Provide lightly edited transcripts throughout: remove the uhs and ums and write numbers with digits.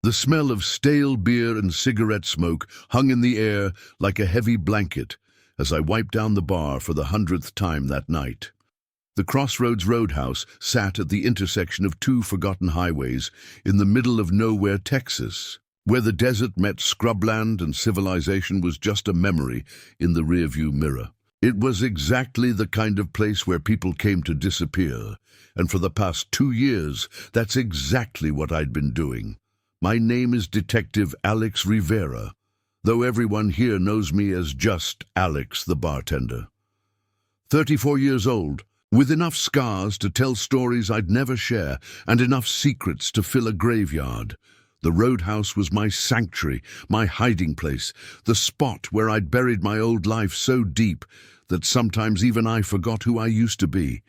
The smell of stale beer and cigarette smoke hung in the air like a heavy blanket as I wiped down the bar for the 100th time that night. The Crossroads Roadhouse sat at the intersection of two forgotten highways in the middle of nowhere, Texas, where the desert met scrubland and civilization was just a memory in the rearview mirror. It was exactly the kind of place where people came to disappear, and for the past 2 years, that's exactly what I'd been doing. My name is Detective Alex Rivera, though everyone here knows me as just Alex the bartender. 34 years old, with enough scars to tell stories I'd never share and enough secrets to fill a graveyard. The Roadhouse was my sanctuary, my hiding place, the spot where I'd buried my old life so deep that sometimes even I forgot who I used to be.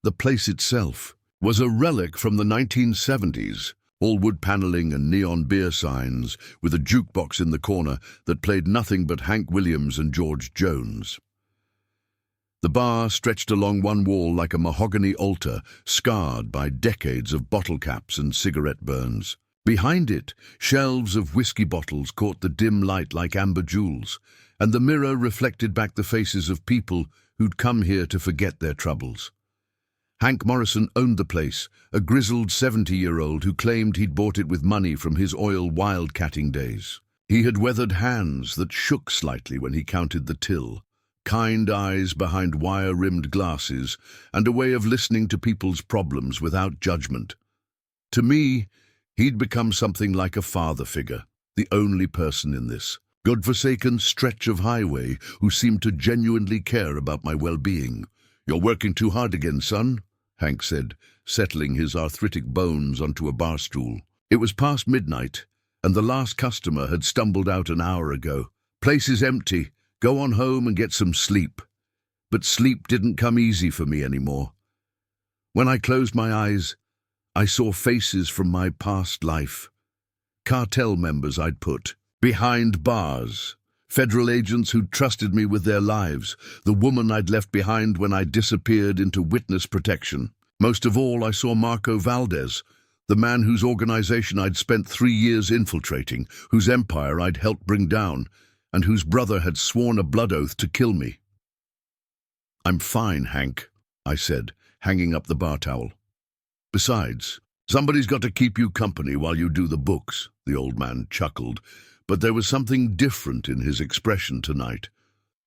The place itself was a relic from the 1970s, all wood paneling and neon beer signs, with a jukebox in the corner that played nothing but Hank Williams and George Jones. The bar stretched along one wall like a mahogany altar, scarred by decades of bottle caps and cigarette burns. Behind it, shelves of whiskey bottles caught the dim light like amber jewels, and the mirror reflected back the faces of people who'd come here to forget their troubles. Hank Morrison owned the place, a grizzled 70-year-old who claimed he'd bought it with money from his oil wildcatting days. He had weathered hands that shook slightly when he counted the till, kind eyes behind wire-rimmed glasses, and a way of listening to people's problems without judgment. To me, he'd become something like a father figure, the only person in this godforsaken stretch of highway who seemed to genuinely care about my well-being. "You're working too hard again, son," Hank said, settling his arthritic bones onto a bar stool. It was past midnight, and the last customer had stumbled out an hour ago. "Place is empty. Go on home and get some sleep." But sleep didn't come easy for me anymore. When I closed my eyes, I saw faces from my past life. Cartel members I'd put behind bars. Federal agents who'd trusted me with their lives, the woman I'd left behind when I disappeared into witness protection. Most of all, I saw Marco Valdez, the man whose organization I'd spent 3 years infiltrating, whose empire I'd helped bring down, and whose brother had sworn a blood oath to kill me. "I'm fine, Hank," I said, hanging up the bar towel. "Besides, somebody's got to keep you company while you do the books," the old man chuckled. But there was something different in his expression tonight,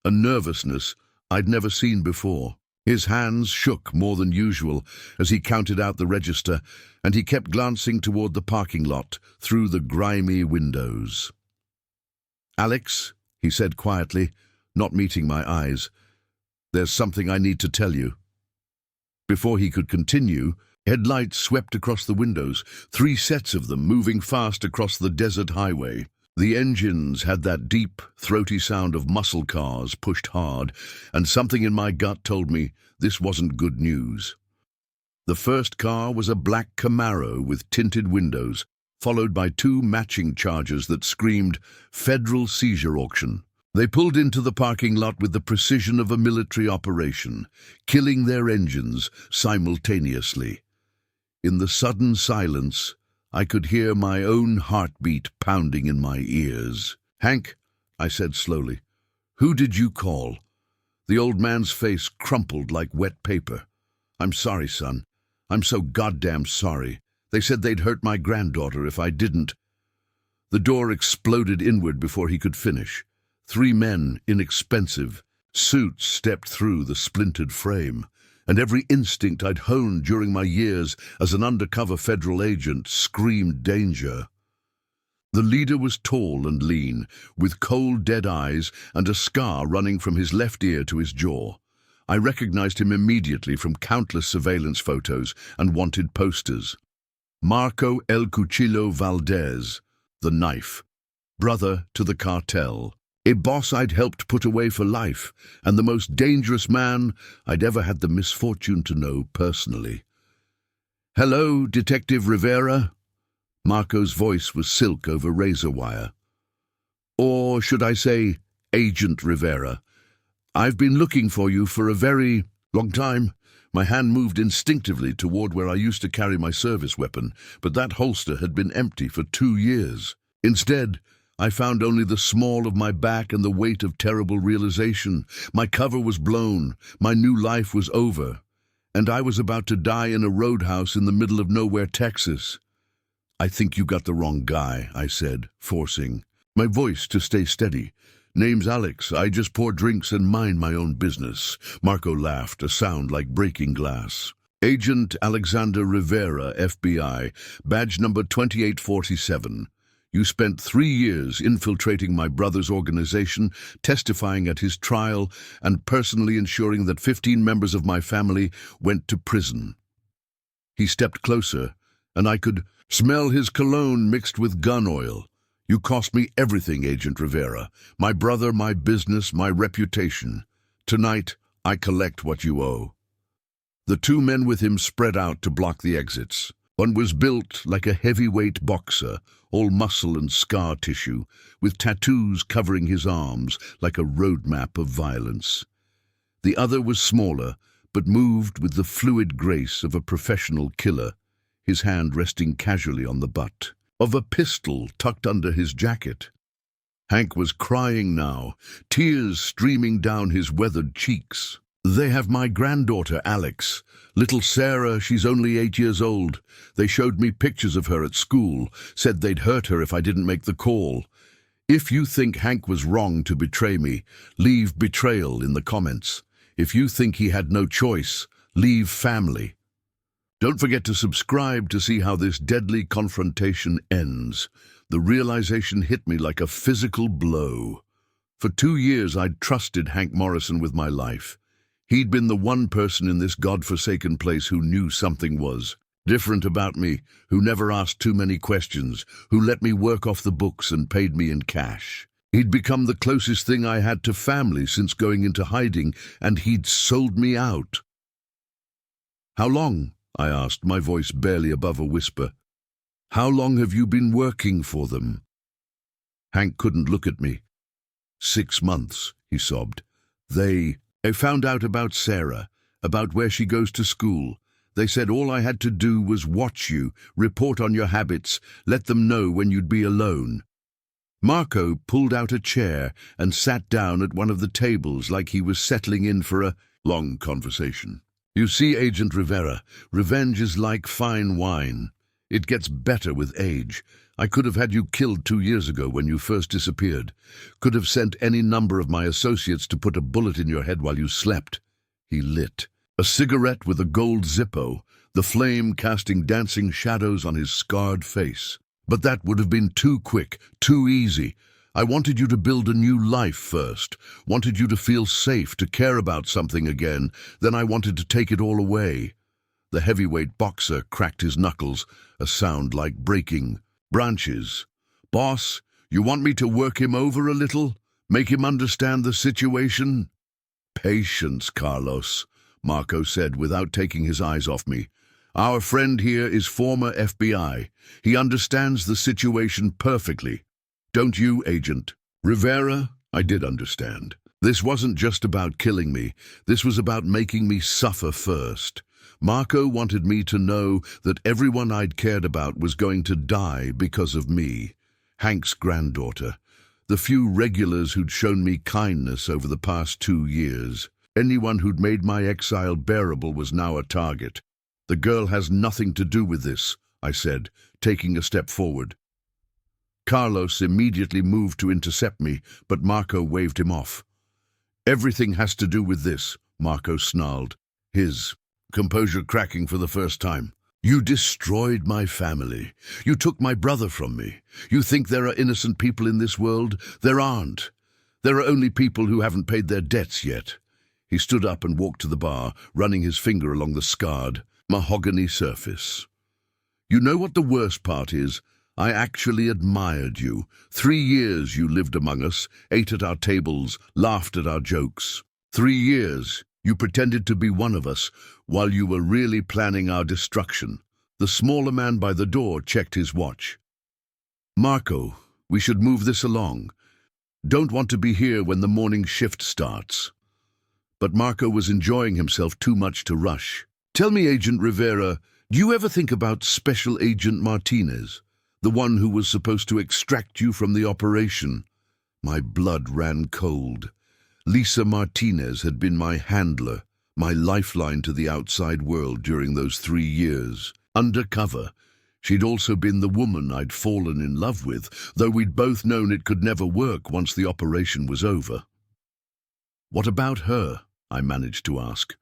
a nervousness I'd never seen before. His hands shook more than usual as he counted out the register, and he kept glancing toward the parking lot through the grimy windows. "Alex," he said quietly, not meeting my eyes, "there's something I need to tell you." Before he could continue, headlights swept across the windows, 3 sets of them moving fast across the desert highway. The engines had that deep, throaty sound of muscle cars pushed hard, and something in my gut told me this wasn't good news. The first car was a black Camaro with tinted windows, followed by 2 matching Chargers that screamed, "Federal Seizure Auction." They pulled into the parking lot with the precision of a military operation, killing their engines simultaneously. In the sudden silence, I could hear my own heartbeat pounding in my ears. "Hank," I said slowly, "who did you call?" The old man's face crumpled like wet paper. "I'm sorry, son. I'm so goddamn sorry. They said they'd hurt my granddaughter if I didn't." The door exploded inward before he could finish. 3 men, inexpensive suits, stepped through the splintered frame, and every instinct I'd honed during my years as an undercover federal agent screamed danger. The leader was tall and lean, with cold, dead eyes and a scar running from his left ear to his jaw. I recognized him immediately from countless surveillance photos and wanted posters. Marco El Cuchillo Valdez, the knife, brother to the cartel. A boss I'd helped put away for life, and the most dangerous man I'd ever had the misfortune to know personally. "Hello, Detective Rivera?" Marco's voice was silk over razor wire. "Or should I say, Agent Rivera? I've been looking for you for a very long time. My hand moved instinctively toward where I used to carry my service weapon, but that holster had been empty for 2 years. Instead, I found only the small of my back and the weight of terrible realization. My cover was blown, my new life was over, and I was about to die in a roadhouse in the middle of nowhere, Texas. "I think you got the wrong guy," I said, forcing my voice to stay steady. "Name's Alex. I just pour drinks and mind my own business." Marco laughed, a sound like breaking glass. "Agent Alexander Rivera, FBI, badge number 2847. You spent 3 years infiltrating my brother's organization, testifying at his trial, and personally ensuring that 15 members of my family went to prison." He stepped closer, and I could smell his cologne mixed with gun oil. "You cost me everything, Agent Rivera. My brother, my business, my reputation. Tonight, I collect what you owe." The 2 men with him spread out to block the exits. One was built like a heavyweight boxer, all muscle and scar tissue, with tattoos covering his arms like a roadmap of violence. The other was smaller, but moved with the fluid grace of a professional killer, his hand resting casually on the butt of a pistol tucked under his jacket. Hank was crying now, tears streaming down his weathered cheeks. "They have my granddaughter, Alex. Little Sarah, she's only 8 years old. They showed me pictures of her at school, said they'd hurt her if I didn't make the call. If you think Hank was wrong to betray me, leave betrayal in the comments. If you think he had no choice, leave family." Don't forget to subscribe to see how this deadly confrontation ends. The realization hit me like a physical blow. For 2 years I'd trusted Hank Morrison with my life. He'd been the one person in this godforsaken place who knew something was different about me, who never asked too many questions, who let me work off the books and paid me in cash. He'd become the closest thing I had to family since going into hiding, and he'd sold me out. "How long?" I asked, my voice barely above a whisper. "How long have you been working for them?" Hank couldn't look at me. 6 months, he sobbed. I found out about Sarah, about where she goes to school. They said all I had to do was watch you, report on your habits, let them know when you'd be alone." Marco pulled out a chair and sat down at one of the tables like he was settling in for a long conversation. "You see, Agent Rivera, revenge is like fine wine. It gets better with age. I could have had you killed 2 years ago when you first disappeared. Could have sent any number of my associates to put a bullet in your head while you slept." He lit a cigarette with a gold Zippo, the flame casting dancing shadows on his scarred face. "But that would have been too quick, too easy. I wanted you to build a new life first, wanted you to feel safe, to care about something again. Then I wanted to take it all away." The heavyweight boxer cracked his knuckles, a sound like breaking branches. "Boss, you want me to work him over a little? Make him understand the situation?" "Patience, Carlos," Marco said without taking his eyes off me. "Our friend here is former FBI. He understands the situation perfectly. Don't you, Agent Rivera?" I did understand. This wasn't just about killing me. This was about making me suffer first. Marco wanted me to know that everyone I'd cared about was going to die because of me. Hank's granddaughter, the few regulars who'd shown me kindness over the past 2 years. Anyone who'd made my exile bearable was now a target. "The girl has nothing to do with this," I said, taking a step forward. Carlos immediately moved to intercept me, but Marco waved him off. "Everything has to do with this," Marco snarled, his composure cracking for the first time. "You destroyed my family. You took my brother from me. You think there are innocent people in this world? There aren't. There are only people who haven't paid their debts yet." He stood up and walked to the bar, running his finger along the scarred mahogany surface. "You know what the worst part is? I actually admired you. 3 years you lived among us, ate at our tables, laughed at our jokes. 3 years you pretended to be one of us, while you were really planning our destruction." The smaller man by the door checked his watch. "Marco, we should move this along. Don't want to be here when the morning shift starts." but Marco was enjoying himself too much to rush. "Tell me, Agent Rivera, do you ever think about Special Agent Martinez, the one who was supposed to extract you from the operation?" My blood ran cold. Lisa Martinez had been my handler, my lifeline to the outside world during those 3 years. Undercover, she'd also been the woman I'd fallen in love with, though we'd both known it could never work once the operation was over. "What about her?" I managed to ask.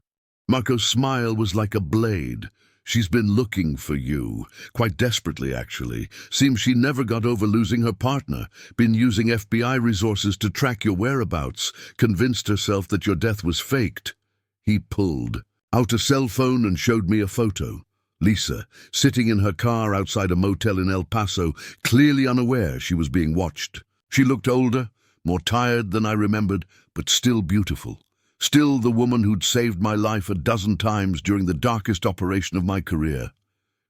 Marco's smile was like a blade. "She's been looking for you, quite desperately actually. Seems she never got over losing her partner, been using FBI resources to track your whereabouts, convinced herself that your death was faked." He pulled out a cell phone and showed me a photo. Lisa, sitting in her car outside a motel in El Paso, clearly unaware she was being watched. She looked older, more tired than I remembered, but still beautiful. Still the woman who'd saved my life a dozen times during the darkest operation of my career.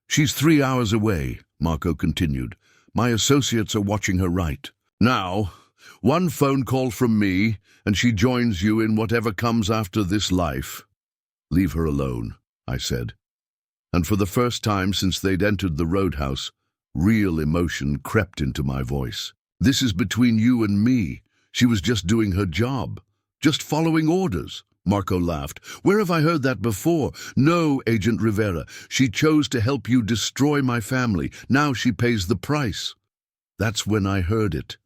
"She's 3 hours away," Marco continued. "My associates are watching her right now. One phone call from me, and she joins you in whatever comes after this life." "Leave her alone," I said. And for the first time since they'd entered the Roadhouse, real emotion crept into my voice. "This is between you and me. She was just doing her job. Just following orders." Marco laughed. "Where have I heard that before?" "No, Agent Rivera. She chose to help you destroy my family. Now she pays the price." That's when I heard it.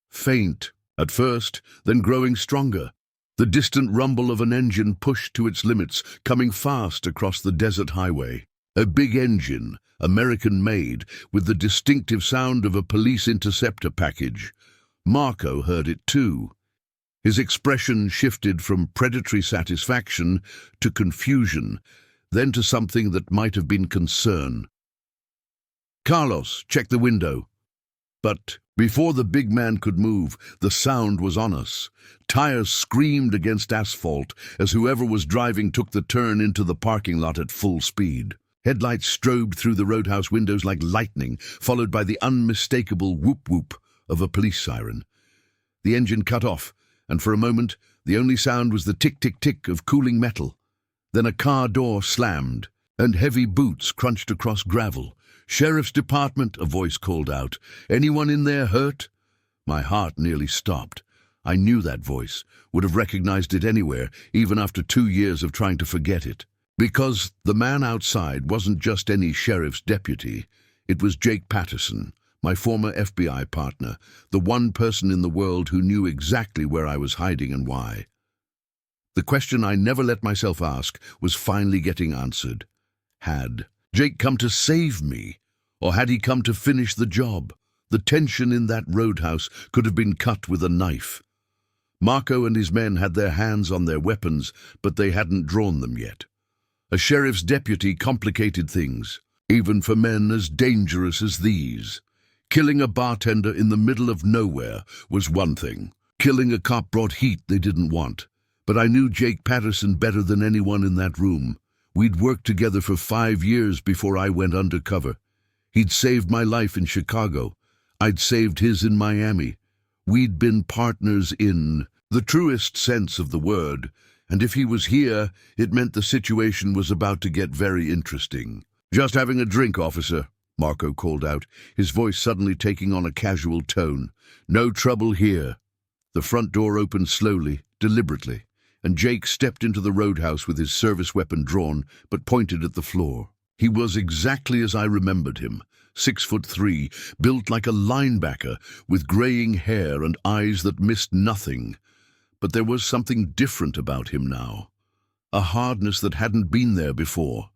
Faint, at first, then growing stronger. The distant rumble of an engine pushed to its limits, coming fast across the desert highway. A big engine, American-made, with the distinctive sound of a police interceptor package. Marco heard it too. His expression shifted from predatory satisfaction to confusion, then to something that might have been concern. "Carlos, check the window." But before the big man could move, the sound was on us. Tires screamed against asphalt as whoever was driving took the turn into the parking lot at full speed. Headlights strobed through the Roadhouse windows like lightning, followed by the unmistakable whoop-whoop of a police siren. The engine cut off, and for a moment the only sound was the tick-tick-tick of cooling metal. Then a car door slammed, and heavy boots crunched across gravel. "Sheriff's Department," a voice called out. "Anyone in there hurt?" My heart nearly stopped. I knew that voice, would have recognized it anywhere, even after 2 years of trying to forget it. Because the man outside wasn't just any sheriff's deputy. It was Jake Patterson, my former FBI partner, the one person in the world who knew exactly where I was hiding and why. The question I never let myself ask was finally getting answered. Had Jake come to save me, or had he come to finish the job? The tension in that Roadhouse could have been cut with a knife. Marco and his men had their hands on their weapons, but they hadn't drawn them yet. A sheriff's deputy complicated things, even for men as dangerous as these. Killing a bartender in the middle of nowhere was one thing. Killing a cop brought heat they didn't want. But I knew Jake Patterson better than anyone in that room. We'd worked together for 5 years before I went undercover. He'd saved my life in Chicago. I'd saved his in Miami. We'd been partners in the truest sense of the word, and if he was here, it meant the situation was about to get very interesting. "Just having a drink, officer," Marco called out, his voice suddenly taking on a casual tone. "No trouble here." The front door opened slowly, deliberately, and Jake stepped into the Roadhouse with his service weapon drawn, but pointed at the floor. He was exactly as I remembered him, 6'3", built like a linebacker, with graying hair and eyes that missed nothing. But there was something different about him now, a hardness that hadn't been there before,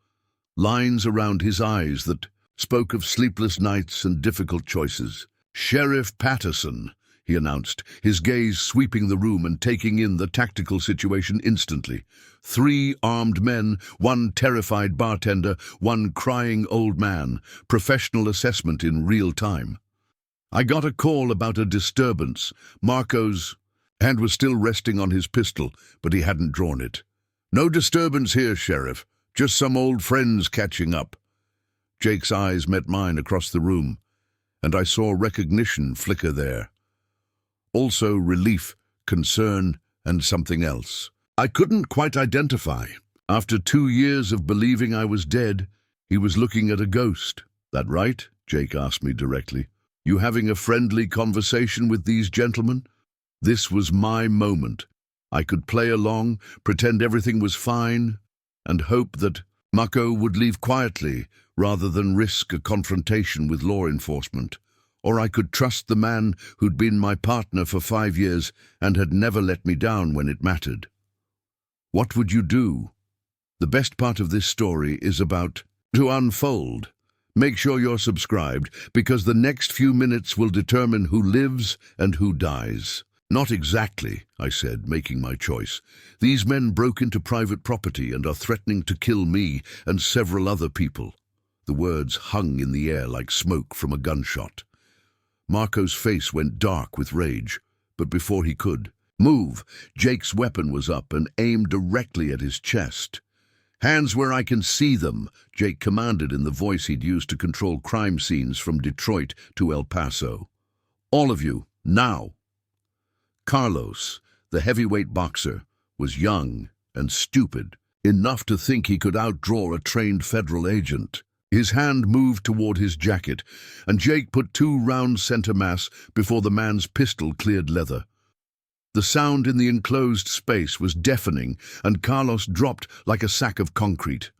lines around his eyes that spoke of sleepless nights and difficult choices. "Sheriff Patterson," he announced, his gaze sweeping the room and taking in the tactical situation instantly. 3 armed men, 1 terrified bartender, 1 crying old man. Professional assessment in real time. "I got a call about a disturbance. Marco's hand was still resting on his pistol, but he hadn't drawn it. "No disturbance here, Sheriff. Just some old friends catching up." Jake's eyes met mine across the room, and I saw recognition flicker there. Also relief, concern, and something else. I couldn't quite identify. After 2 years of believing I was dead, he was looking at a ghost. That right? Jake asked me directly. You having a friendly conversation with these gentlemen? This was my moment. I could play along, pretend everything was fine, and hope that Mako would leave quietly rather than risk a confrontation with law enforcement. Or I could trust the man who'd been my partner for 5 years and had never let me down when it mattered. What would you do? The best part of this story is about to unfold. Make sure you're subscribed, because the next few minutes will determine who lives and who dies. Not exactly, I said, making my choice. These men broke into private property and are threatening to kill me and several other people. The words hung in the air like smoke from a gunshot. Marco's face went dark with rage, but before he could move, Jake's weapon was up and aimed directly at his chest. Hands where I can see them, Jake commanded in the voice he'd used to control crime scenes from Detroit to El Paso. All of you, now. Carlos, the heavyweight boxer, was young and stupid, enough to think he could outdraw a trained federal agent. His hand moved toward his jacket, and Jake put 2 rounds center mass before the man's pistol cleared leather. The sound in the enclosed space was deafening, and Carlos dropped like a sack of concrete.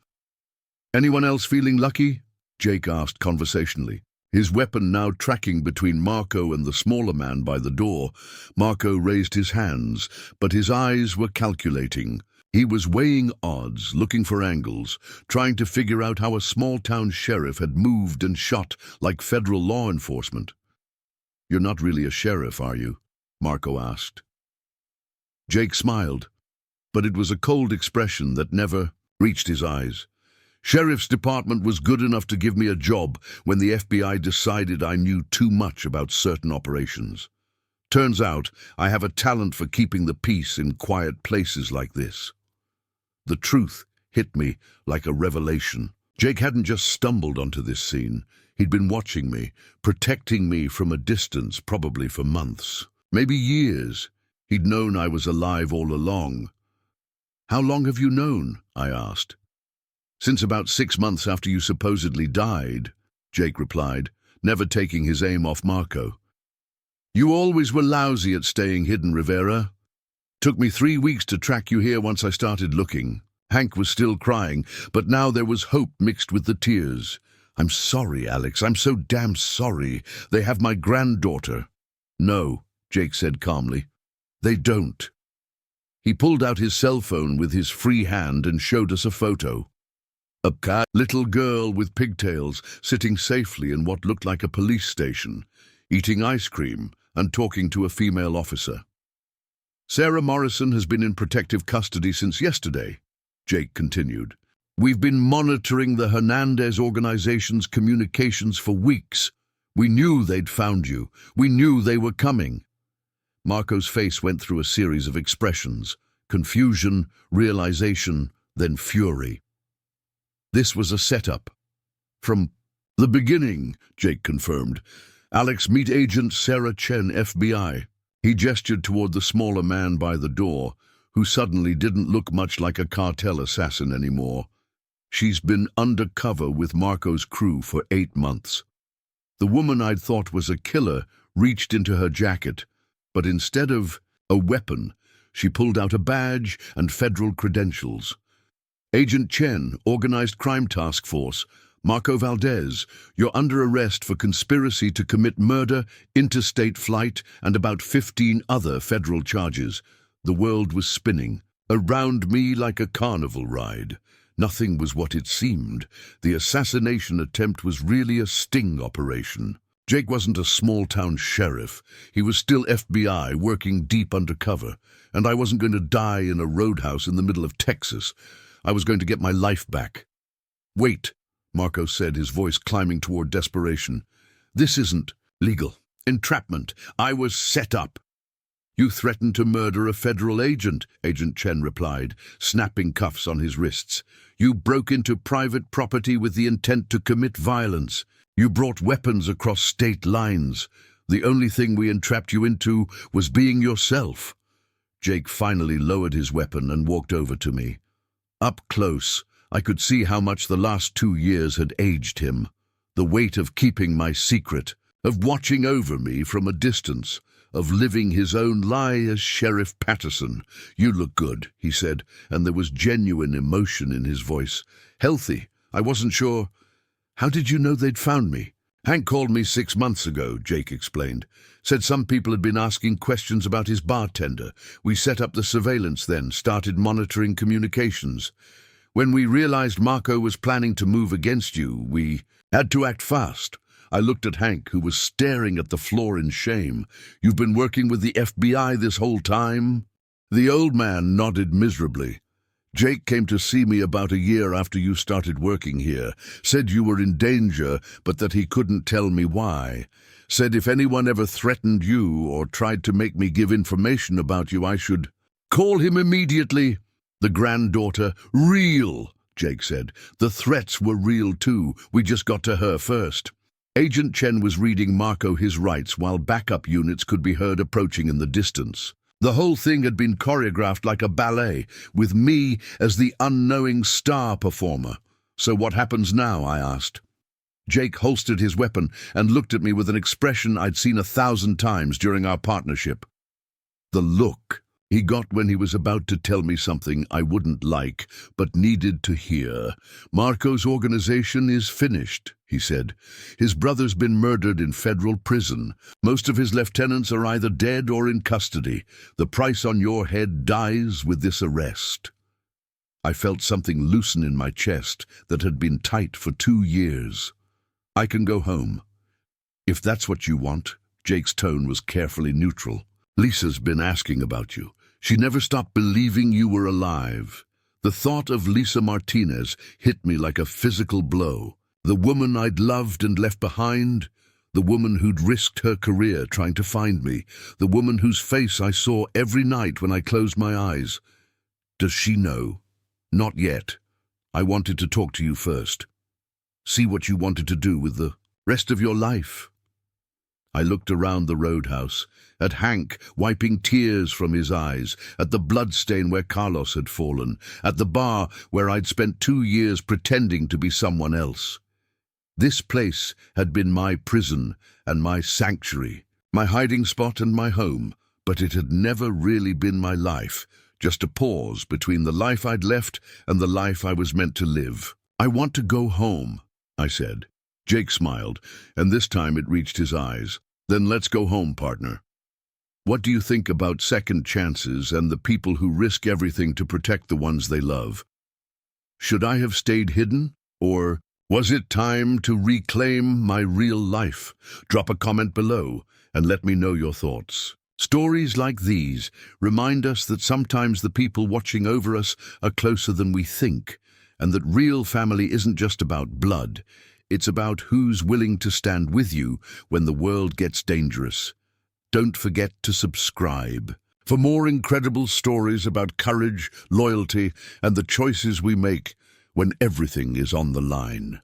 Anyone else feeling lucky? Jake asked conversationally. His weapon now tracking between Marco and the smaller man by the door. Marco raised his hands, but his eyes were calculating. He was weighing odds, looking for angles, trying to figure out how a small-town sheriff had moved and shot like federal law enforcement. You're not really a sheriff, are you? Marco asked. Jake smiled, but it was a cold expression that never reached his eyes. Sheriff's department was good enough to give me a job when the FBI decided I knew too much about certain operations. Turns out I have a talent for keeping the peace in quiet places like this. The truth hit me like a revelation. Jake hadn't just stumbled onto this scene. He'd been watching me, protecting me from a distance, probably for months, maybe years. He'd known I was alive all along. How long have you known? I asked. Since about 6 months after you supposedly died, Jake replied, never taking his aim off Marco. You always were lousy at staying hidden, Rivera. Took me 3 weeks to track you here once I started looking. Hank was still crying, but now there was hope mixed with the tears. I'm sorry, Alex. I'm so damn sorry. They have my granddaughter. No, Jake said calmly. They don't. He pulled out his cell phone with his free hand and showed us a photo. A little girl with pigtails sitting safely in what looked like a police station, eating ice cream and talking to a female officer. Sarah Morrison has been in protective custody since yesterday, Jake continued. We've been monitoring the Hernandez organization's communications for weeks. We knew they'd found you. We knew they were coming. Marco's face went through a series of expressions: confusion, realization, then fury. This was a setup. From the beginning, Jake confirmed. Alex, meet Agent Sarah Chen, FBI. He gestured toward the smaller man by the door, who suddenly didn't look much like a cartel assassin anymore. She's been undercover with Marco's crew for 8 months. The woman I'd thought was a killer reached into her jacket, but instead of a weapon, she pulled out a badge and federal credentials. Agent Chen, Organized Crime Task Force. Marco Valdez, you're under arrest for conspiracy to commit murder, interstate flight, and about 15 other federal charges. The world was spinning around me like a carnival ride. Nothing was what it seemed. The assassination attempt was really a sting operation. Jake wasn't a small-town sheriff. He was still FBI, working deep undercover. And I wasn't going to die in a roadhouse in the middle of Texas. I was going to get my life back. Wait, Marco said, his voice climbing toward desperation. This isn't legal. Entrapment. I was set up. You threatened to murder a federal agent, Agent Chen replied, snapping cuffs on his wrists. You broke into private property with the intent to commit violence. You brought weapons across state lines. The only thing we entrapped you into was being yourself. Jake finally lowered his weapon and walked over to me. Up close, I could see how much the last 2 years had aged him. The weight of keeping my secret, of watching over me from a distance, of living his own lie as Sheriff Patterson. "You look good," he said, and there was genuine emotion in his voice. "Healthy. I wasn't sure. How did you know they'd found me?" "Hank called me 6 months ago," Jake explained. "Said some people had been asking questions about his bartender. We set up the surveillance then, started monitoring communications. When we realized Marco was planning to move against you, we had to act fast." I looked at Hank, who was staring at the floor in shame. "You've been working with the FBI this whole time?" The old man nodded miserably. "Jake came to see me about a year after you started working here. Said you were in danger, but that he couldn't tell me why. Said if anyone ever threatened you or tried to make me give information about you, I should call him immediately." "The granddaughter, real," Jake said. "The threats were real too. We just got to her first." Agent Chen was reading Marco his rights while backup units could be heard approaching in the distance. The whole thing had been choreographed like a ballet, with me as the unknowing star performer. "So what happens now?" I asked. Jake holstered his weapon and looked at me with an expression I'd seen 1,000 times during our partnership. The look he got when he was about to tell me something I wouldn't like, but needed to hear. "Marco's organization is finished," he said. "His brother's been murdered in federal prison. Most of his lieutenants are either dead or in custody. The price on your head dies with this arrest." I felt something loosen in my chest that had been tight for 2 years. "I can go home." "If that's what you want." Jake's tone was carefully neutral. "Lisa's been asking about you. She never stopped believing you were alive." The thought of Lisa Martinez hit me like a physical blow. The woman I'd loved and left behind, the woman who'd risked her career trying to find me, the woman whose face I saw every night when I closed my eyes. Does she know? Not yet. I wanted to talk to you first. See what you wanted to do with the rest of your life. I looked around the Roadhouse, at Hank wiping tears from his eyes, at the bloodstain where Carlos had fallen, at the bar where I'd spent 2 years pretending to be someone else. This place had been my prison and my sanctuary, my hiding spot and my home, but it had never really been my life, just a pause between the life I'd left and the life I was meant to live. "I want to go home," I said. Jake smiled, and this time it reached his eyes. "Then let's go home, partner. What do you think about second chances and the people who risk everything to protect the ones they love? Should I have stayed hidden, or was it time to reclaim my real life? Drop a comment below and let me know your thoughts. Stories like these remind us that sometimes the people watching over us are closer than we think, and that real family isn't just about blood. It's about who's willing to stand with you when the world gets dangerous. Don't forget to subscribe for more incredible stories about courage, loyalty, and the choices we make when everything is on the line.